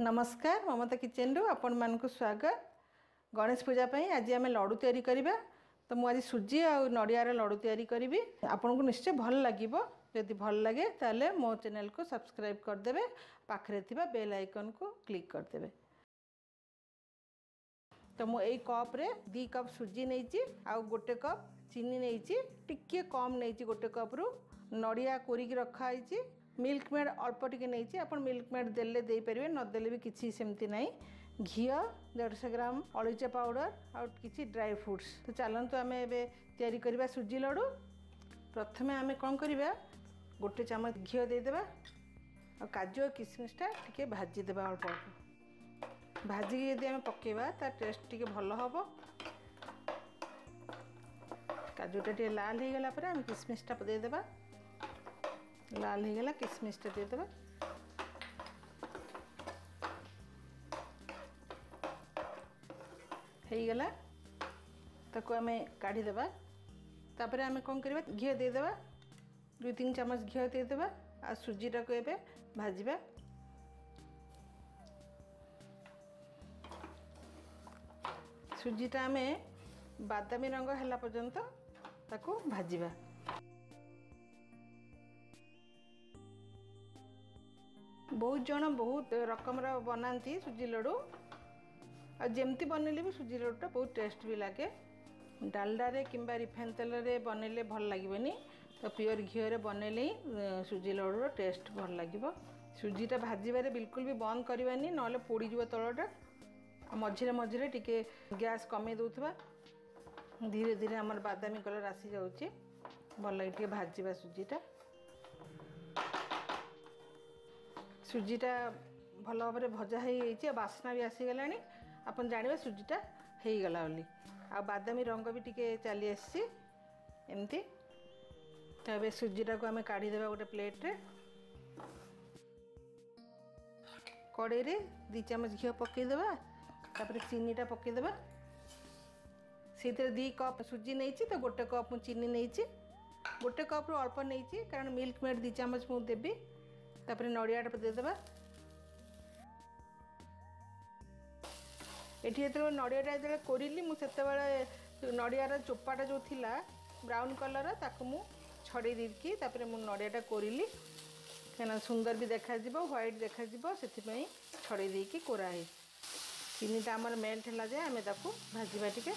नमस्कार ममता किचन रु आपण मानक स्वागत। गणेश पूजा आज आम लड्डू तैयारी करवा। तो मुझे सुजी और नड़ियार लड्डू तैयारी करी। आपन को निश्चय भल लगे। जदि भल लगे ताले मो चैनल को सब्सक्राइब करदे, पाखरे थिबा बेल आइकन को क्लिक करदे। तो मु एई कप रे 2 कप सुजी नहीं आउ गोटे कप चीनी नहीं टिके कम नहीं गोटे कप रु नड़िया कोरिक रखाई। मिल्क मेड अल्प टिके नहीं आप मिल्क मेड देले दे पारे नदेले भी किसी सेमती ना। घी 150 ग्राम अलैची पाउडर और किसी ड्राई फ्रूट्स। तो चलतु आम तैयारी करवा सुजी लड्डू। प्रथमे आम कौन करवा गोटे चामच घी देदेबा और काजू और किशमिशटा टिके भाजीदेवा अल्प अल्प भाजिकी यदि आम पकेबा ता टेस्ट टिके भल हम। काजूटा टे लाल हो गला आम किशमिशटा देदेबा। लाल हो गला किशमिशटा देदेबा। हो गला ताको आम काढ़ीदेबा। तापर आम कौन करवा घी देदेबा 2-3 चामच घी देदेबा आ सुजीटा को एबे भाजिबा। सुजीटा आम बादामी रंग है पर्यंत ताको भाजिबा। बहुत जन बहुत रकम बनाती सुजी लड्डू और जमती बनइले भी सुजी लड्डूटा बहुत टेस्ट भी लगे। डालडा रे किंबा रिफाइन तेल रे बनइले भल लागबनी। तो प्योर घी रे बनइले सुजी लड्डूर टेस्ट भल लगे। सुजीटा भाजबारे बिल्कुल भी बंद करवानी ना पोड़ी जीव तलटा। मझिरे मझिरे टिके गैस कमे दउथबा। धीरे धीरे हमर बादामी कलर आसी जाउची। भल लगे टिके भाजबा सुजीटा। सुजीटा भल भाव भजा हो बास्ना भी आसीगला। आपन जानिबा सुजीटा हो गला बोली। आ बादामी रंग भी टिके चली आसी एमती। तो ए सुजीटा को आम काढ़ीदेवा गोटे प्लेट रे। कड़े रे 2 चामच घी पकईदेवा। तापर चीनीटा पकईदेवा। से 2 कप सुजी नहीं तो गोटे कप चीनी नहीं। गोटे कप रु अल्प नहीं कारण मिल्क मेड 2 चामच मुझे देवी। तापर नड़ियाटा देदेबा। एठी जो नड़ियाटा जो कोरिली मुझे नड़ियार चोपाटा जो थिला ब्राउन कलर ताको मु छड़े देकी तापर मु नड़ियाटा कोरिली कहना सुंदर भी देखा व्हाइट देखा से छड़े देकी कोराई। चीनीटा आमर मेल्ट है जाए आम ताको भाजवा। टिके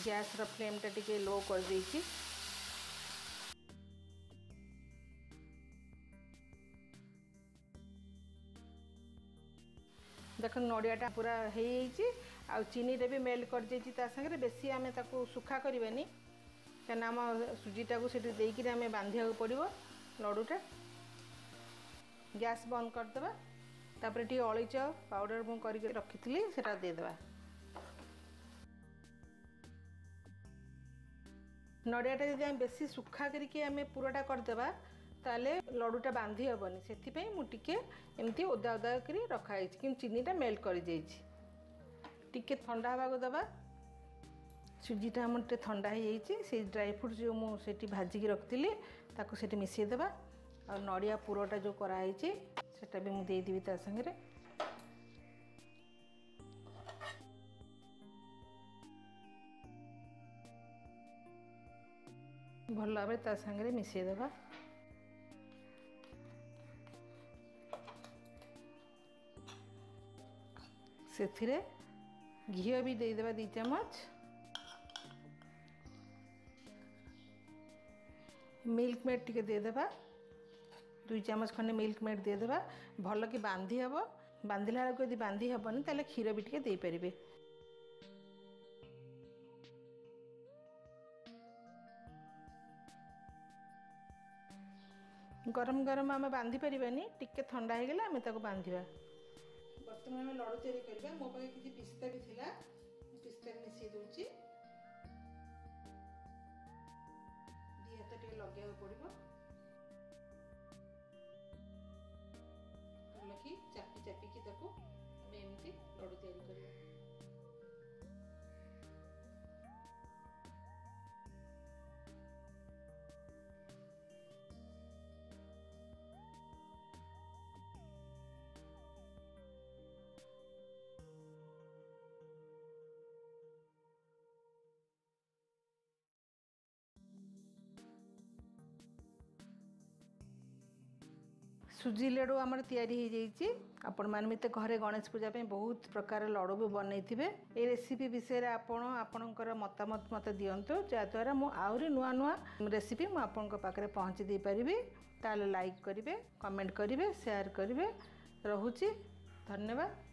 गैस रो फ्लेमटा टिके लो कर देकी। देख नड़ियाटा पूरा हो चीनीटा भी मेल्ट कर सागे बेसी आम ताको सुखा करवानी क्या आम सुजीटा को सीटी देकर आम बांधिया पड़ो लड्डूटा। गैस बंद करदे। तापर टी अलैच पाउडर मु करके रखी सेटा देदेबा। नड़ियाटा जब आम बेसी सुखा करके आम पूराटा करदेबा ताले लड्डूटा बांधी हेबनी। से मुझे एमती ओदा ओदा कर रखाई कि चीनीटा मेल्ट कर टिके ठंडा हवा दबा। सुजीटा आम ठंडा हो ड्राई फ्रूट जो मुझे भाजिकी रखी ताको सेठी मिसेदेबा। और नड़िया पुरटा जो कराई सेटा भी मुझे देदेवी ता संगे। भल भाव ता संगे मिसेदेबा। से घी भी देदेबा 2 चामच। मिल्क मेड टिके देदेबा 2 चामच खंडे मिल्क मेड देदेबा। भल कि बांधी हम। बांधिला बेलू यदि बांधी हेबनी ताले क्षीर भी टिके दे पारिबे। गरम गरम आम बांधी पारिबानी टिके ठंडा हो गला आम ताको बांधिबा। बर्तमान आम लड्डू तैयारी करबा। मो पाखे किसी पिस्ता भी थिला पिस्ता मिसई दूची। 2 हाथ टे लगे पड़ो लखी चापी चापिकी ताको एमती लड्डू तैयारी करबा। सुजी लड्डू आमर तैयारी हो जाइए। आपण मैंने भी तो घरे गणेश पूजा पे बहुत प्रकार लड्डू भी बनई थे। ये रेसिपी विषय में आपणकर मतामत मत दिंतु जहाँद्वारा मुझे नुआ नुआ रेसिपी मुझे पाखे पहुँची दे पारि। ताले लाइक करेंगे, कमेंट करेंगे, शेयर करेंगे। रोची धन्यवाद।